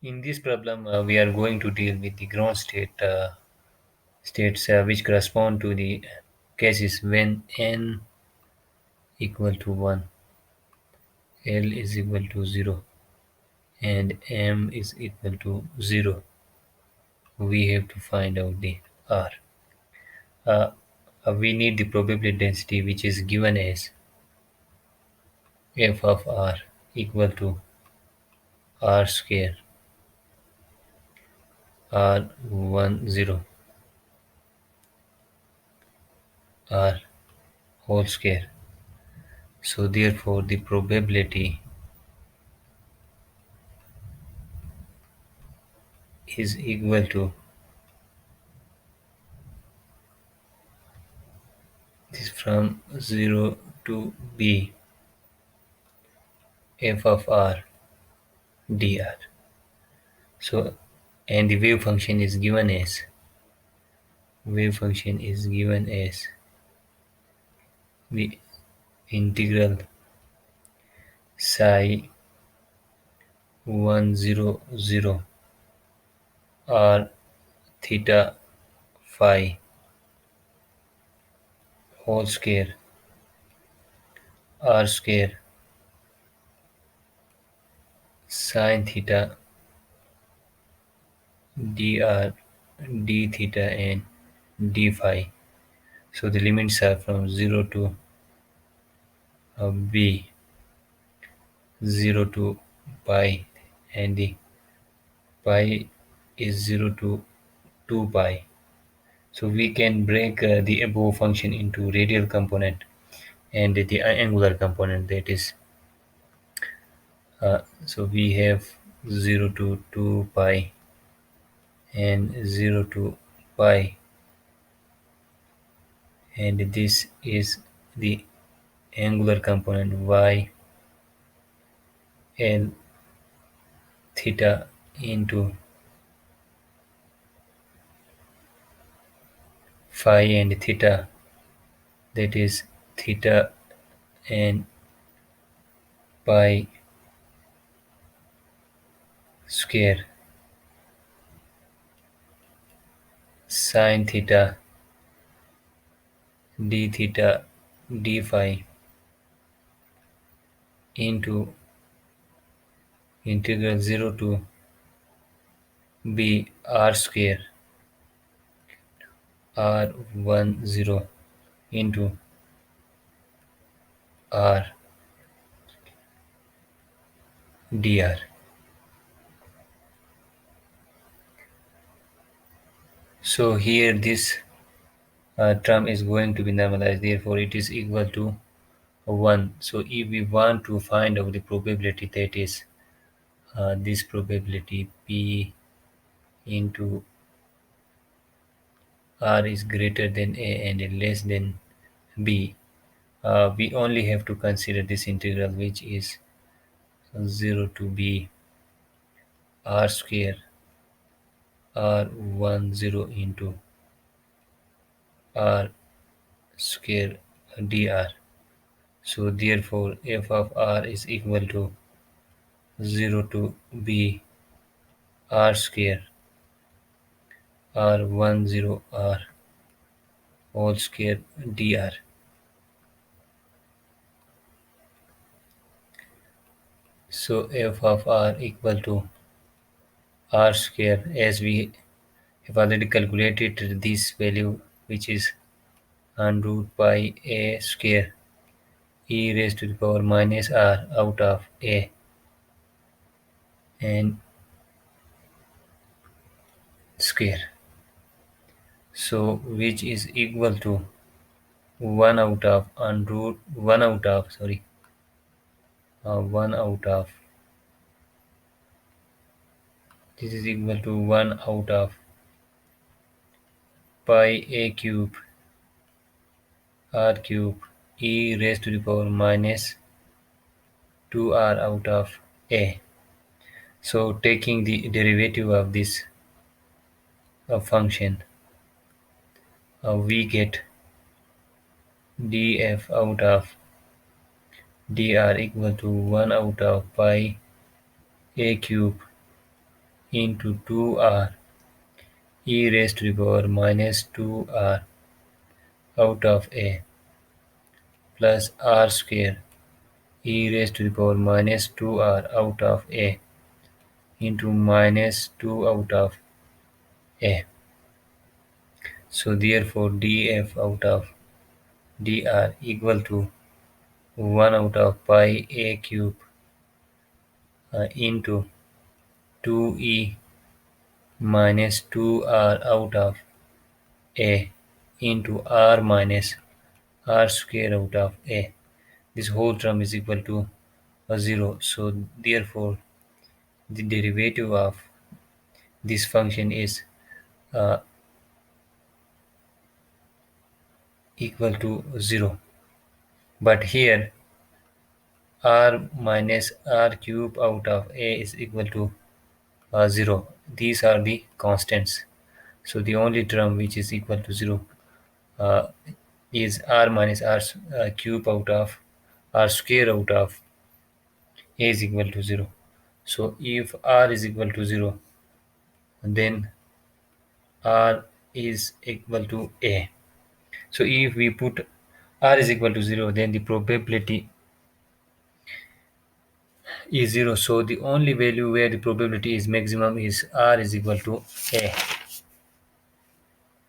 In this problem, we are going to deal with the ground states which correspond to the cases when n equal to 1, l is equal to 0, and m is equal to 0. We have to find out the r. Uh, we need the probability density which is given as f of r equal to r square r10 r whole square. So therefore the probability is equal to this from 0 to b f of r dr. So and the wave function is given as the integral psi 100 r theta phi whole square r square sin theta dr d theta and d phi. So the limits are from 0 to b 0 to pi, and the pi is 0 to 2 pi. So we can break the above function into radial component and the angular component, that is so we have 0 to 2 pi and 0 to pi, and this is the angular component y l theta into phi and theta, that is theta and pi square sin theta d theta d phi into integral 0 to b r square r10 into r dr. So here this term is going to be normalized, therefore it is equal to 1. So if we want to find out the probability, that is this probability p into r is greater than a and less than b, we only have to consider this integral which is 0 to b r square r10 into r square dr. So therefore f of r is equal to 0 to b r square r10 r whole square dr. So f of r equal to r square, as we have already calculated this value, which is root pi a square e raised to the power minus r out of a, and square. So which is equal to 1 out of 1 out of, this is equal to 1 out of pi a cube r cube e raised to the power minus 2r out of a. So taking the derivative of this function, we get df out of dr equal to 1 out of pi a cube into 2r e raised to the power minus 2r out of a plus r square e raised to the power minus 2r out of a into minus 2 out of a. So therefore df out of dr equal to 1 out of pi a cube into 2e minus 2r out of a into r minus r square out of a. This whole term is equal to 0. So therefore the derivative of this function is uh, equal to 0. But here r minus r cube out of a is equal to 0. These are the constants. So the only term which is equal to 0 uh, is r minus r cube out of r square out of a is equal to 0. So if r is equal to 0, then r is equal to a. So if we put r is equal to 0, then the probability is 0. So the only value where the probability is maximum is r is equal to a.